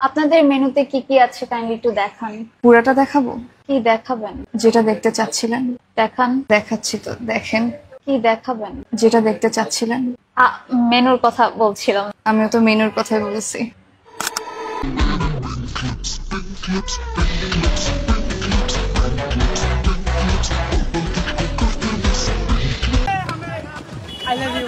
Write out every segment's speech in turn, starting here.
আপনাদের মেনুতে কি কি আছে কাইন্ডলি একটু দেখান। পুরাটা দেখাবো? কি দেখাবেন? যেটা দেখতে চাচ্ছিলেন দেখান। দেখাচ্ছি তো, দেখেন। কি দেখাবেন? যেটা দেখতে চাচ্ছিলেন। মেনুর কথা বলছিলাম। আমিও তো মেনুর কথাই বলছি। I love you.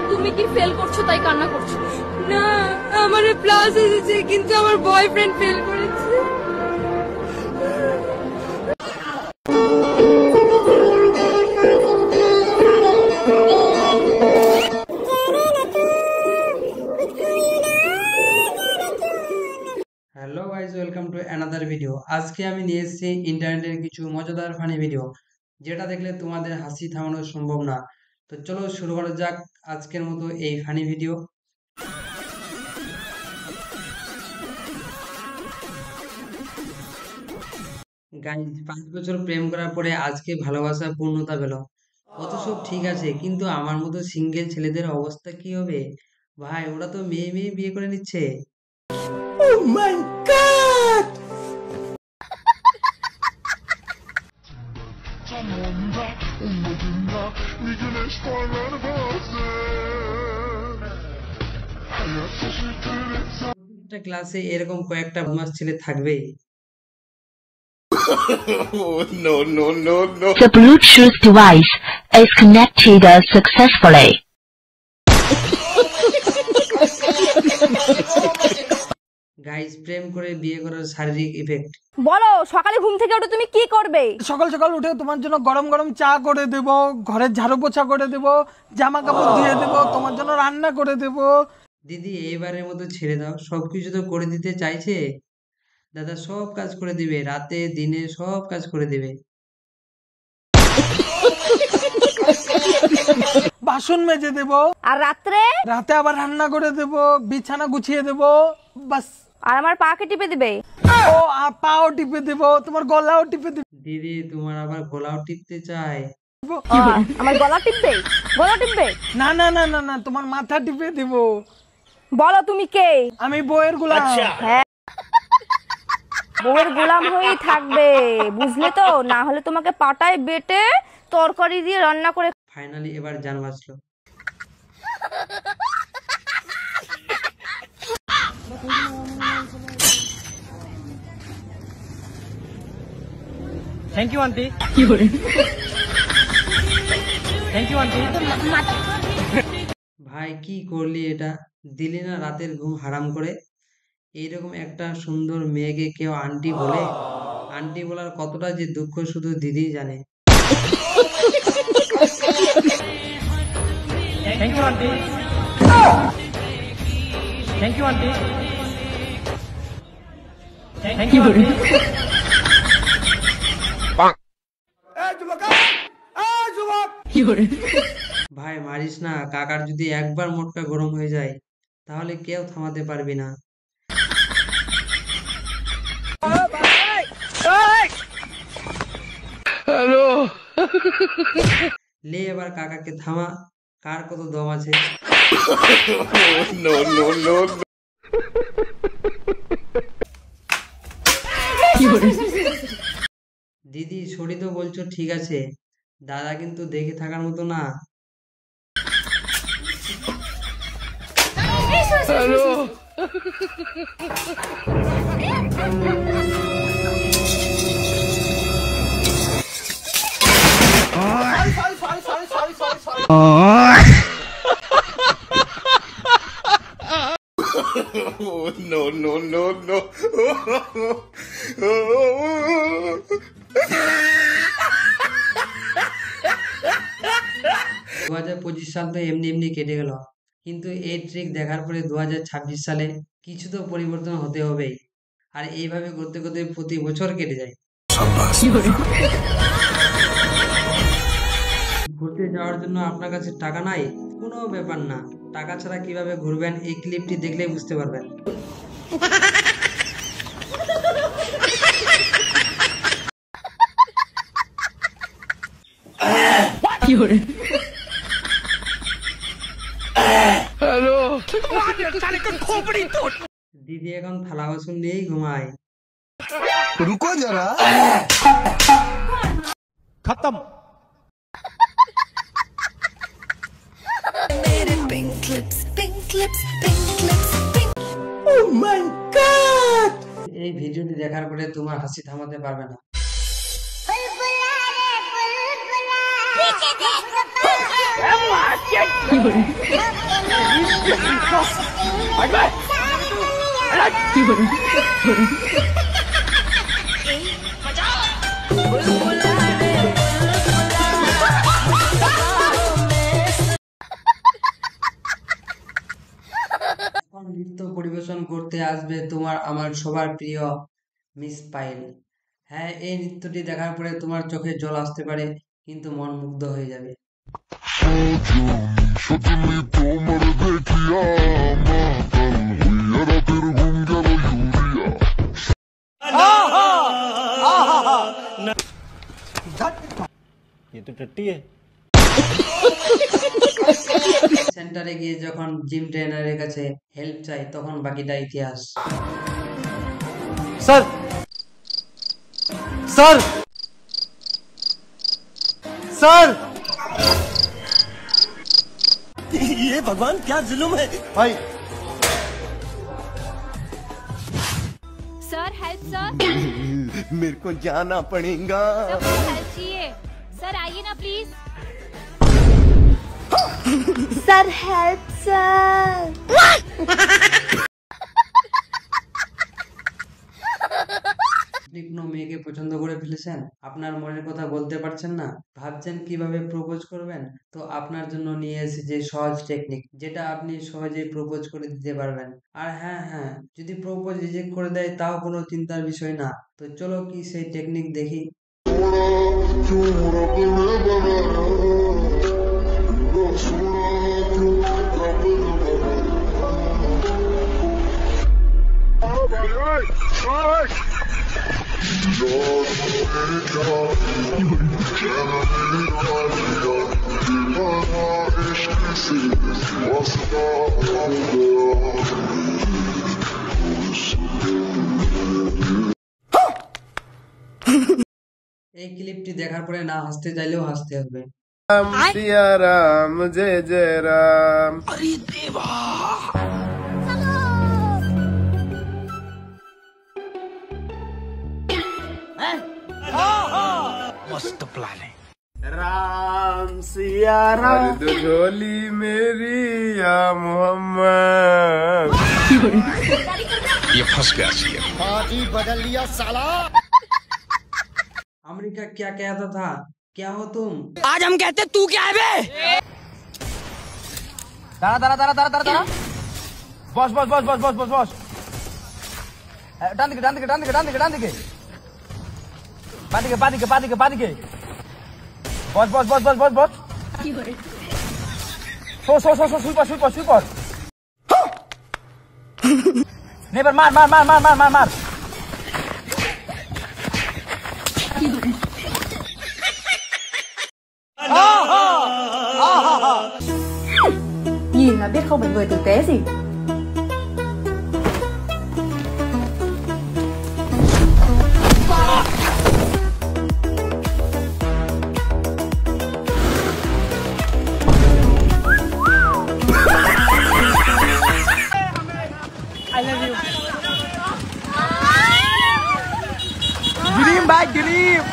তুমি কি ফেল করছো তাই কান্না করছো? না, আমারে প্লাস এসেছে কিন্তু আমার বয়ফ্রেন্ড ফেল করেছে। Hello guys, welcome to another video. আজকে আমি নিয়ে এসেছি ইন্টারনেটের কিছু মজাদার ফানি ভিডিও, যেটা দেখলে তোমাদের হাসি থামানো সম্ভব না। তো চলো শুরু করা যাক আজকের মতো এই ফানি ভিডিও। গাইজ, 5 বছর প্রেম করার পরে আজকে ভালোবাসা পূর্ণতা পেল। কত সব ঠিক আছে, কিন্তু আমার মতো সিঙ্গেল ছেলেদের অবস্থা কি হবে? ভাই, ওরা তো মেয়ে মেয়ে বিয়ে করে নিচ্ছে। Oh my God! প্রত্যেকটা ক্লাসে এরকম কয়েকটা বদমাশ ছেলে থাকবেই। The Bluetooth device is connected successfully. Guys, প্রেম করে বিয়ে করার শারীরিক ইফেক্ট। বলো, সকালে ঘুম থেকে উঠে তুমি কি করবে? সকাল সকাল উঠে তোমার জন্য গরম গরম চা করে দেব, ঘরের ঝাড়ু পোছা করে দেব, জামা কাপড় ধুয়ে দেব, তোমার জন্য রান্না করে দেব। দিদি, এইবারের মতো ছেড়ে দাও, সবকিছু তো করে দিতে চাইছে। দাদা সব কাজ করে দিবে, রাতে দিনে সব কাজ করে দিবে। বাসন মেজে দেব, আর রাত্রে রাতে আবার রান্না করে দেব, বিছানা গুছিয়ে দেব, বাস। আর আমার পাকে টিপে দিবে। ও পাও টিপে দেব, তোমার গলাও টিপে দেব। দিদি, তোমার আবার গলাও টিপতে চায়? আমার গলা টিপবে? গলা টিপবে? না না না না না, তোমার মাথা টিপে দেব। বলো তুমি কে? আমি বউয়ের গোলাম। হ্যাঁ, বউয়ের গোলাম হয়েই থাকবে, বুঝলে তো? না হলে তোমাকে পাটায় বেটে তরকারি দিয়ে রান্না করে। ফাইনালি এবার জান বাঁচলো। Thank you aunty. Thank you aunty. ভাই, কি করলি এটা? দিলি না রাতের ঘুম হারাম করে। এইরকম একটা সুন্দর মেয়েকে কেউ আন্টি বলে? আন্টি বলার কতটা যে দুঃখ শুধু দিদি জানে। Thank you aunty. Thank you aunty. Thank you aunty. ভাই মারিস না, কাকার যদি একবার মোটকা গরম হয়ে যায় তাহলে কেউ থামাতে পারবি না। লে এবার কাকাকে থামা, কার কত দম আছে। দিদি, সরি তো বলছো ঠিক আছে, দাদা কিন্তু দেখে থাকার মতো না। No. 2025 সাল তো এমনি এমনি কেটে গেল, কিন্তু এই ট্রিক দেখার পরে 2026 সালে কিছু তো পরিবর্তন হতে হবেই। আর এইভাবে করতে করতে প্রতি বছর কেটে যায়। ঘুরতে যাওয়ার জন্য আপনার কাছে টাকা নাই? কোনো ব্যাপার না, টাকা ছাড়া কিভাবে ঘুরবেন এই ক্লিপটি দেখলেই বুঝতে পারবেন। কি দিদি এখন থালা বাসন নিয়েই ঘুমায়। रुको जरा खत्म। এই ভিডিওটি দেখার পরে তোমার হাসি থামাতে পারবে না। এখন নৃত্য পরিবেশন করতে আসবে তোমার আমার সবার প্রিয় মিস পাইল। হ্যাঁ, এই নৃত্যটি দেখার পরে তোমার চোখে জল আসতে পারে, কিন্তু মন মুগ্ধ হয়ে যাবে। ये तो टट्टी है। সেন্টারে গিয়ে যখন জিম ট্রেনারের কাছে হেল্প চাই, তখন বাকিটা ইতিহাস। सर सर सर ये भगवान क्या जुल्म है भाई। सर हेल्प सर, मेरे को जाना पड़ेगा। हेल्प चाहिए सर, आइए ना प्लीज। Sir help sir. আপনি কোনো মেয়েকে পছন্দ করে ফেলেছেন, আপনার মনের কথা বলতে পারছেন না, ভাবছেন কিভাবে প্রপোজ করবেন? তো আপনার জন্য নিয়ে এসেছি সহজ টেকনিক, যেটা আপনি সহজেই প্রপোজ করে দিতে পারবেন। আর হ্যাঁ, যদি প্রপোজ রিজেক্ট করে দেয় তাও কোনো চিন্তার বিষয় না। তো চলো কি সেই টেকনিক দেখি। এই ক্লিপটি দেখার পরে না হাসতে চাইলেও হাসতে হবে। सिया राम जय जय राम। मस्त प्लान है। राम सिया राम दो झोली मेरी या मोहम्मद। ये फंस गया सिया। पार्टी बदल लिया साला। अमेरिका क्या कहता था, क्या हो तुम? आज हम कहते तू क्या है बे। दारा दारा दारा दारा दारा दारा boss boss boss boss boss boss boss डांद के डांद के डांद के डांद के डांद के पादी के पादी के पादी के पादी के boss boss boss boss boss boss so so so so super super super नहीं पर मार मार मार मार मार मार मार Nhìn là biết không phải người tử tế gì. I love you. Dream by dream.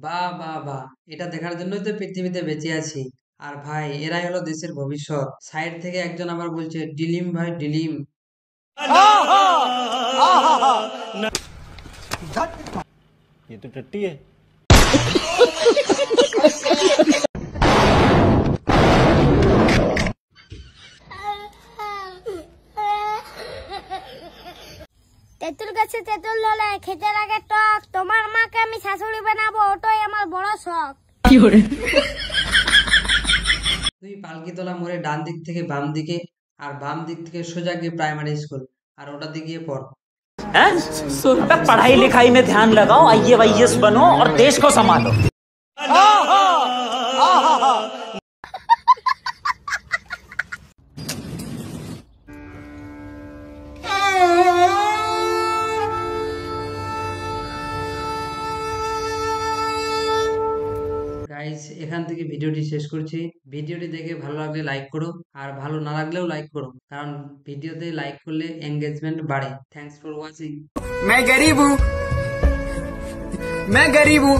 বাহ বাহ বাহ, এটা দেখার জন্যই তো পৃথিবীতে বেঁচে আছি। আর ভাই, এরাই হলো দেশের ভবিষ্যৎ। সাইড থেকে একজন আবার বলছে ডিলিম ভাই ডিলিম। ये तो टट्टी है। তেঁতুল গাছে তেঁতুল হলে খেতে লাগে টক, তোমার মাকে আমি শাশুড়ি বানাবো, ওটাই আমার বড় শখ। তুই পালকিতলা মোড়ে ডান দিক থেকে বাম দিকে আর বাম দিক থেকে সোজা গিয়ে প্রাইমারি স্কুল, আর ওটাতে গিয়ে পড়। हैं? अबे पढ़ाई लिखाई में ध्यान लगाओ, IAS बनो और देश को संभालो। গাইস এখান থেকে ভিডিওটি শেষ করছি। ভিডিওটি দেখে ভালো লাগলে লাইক করো, আর ভালো না লাগলেও লাইক করো, কারণ ভিডিওতে লাইক করলে এঙ্গেজমেন্ট বাড়ে। Thanks for watching. मैं गरीब हूँ